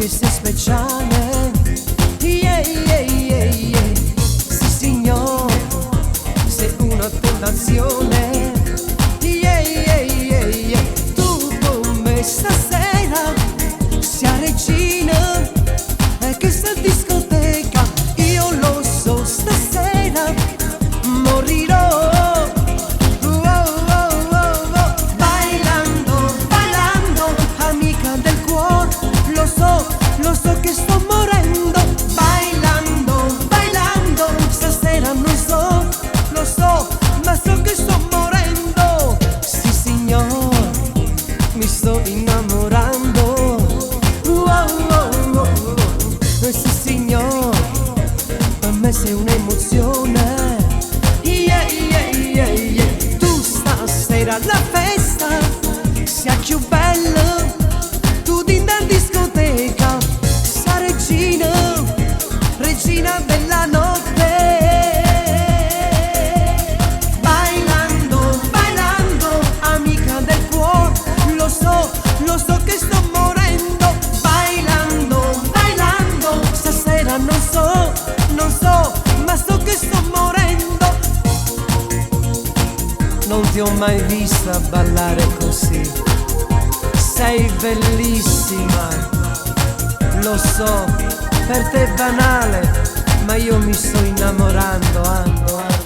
e sei speciale. Yeah, yeah, yeah, yeah. Sì signor, sei una tentazione. Yeah, yeah, yeah, yeah. Tu con me stasera sia regina e che sta discoteca io lo so stasera morirò. Lo so che sto morendo, bailando, bailando, stasera non so, lo so, ma so che sto morendo. Sì signor, mi sto innamorando. Sì signor, per me sei un'emozione. Yeah, yeah, yeah, yeah. Tu stasera alla festa sia più bella, tu in discoteca regina della notte. Bailando, bailando, amica del cuore, lo so che sto morendo. Bailando, bailando, stasera non so, ma so che sto morendo. Non ti ho mai vista ballare così, sei bellissima. Lo so, per te è banale, ma io mi sto innamorando, ando.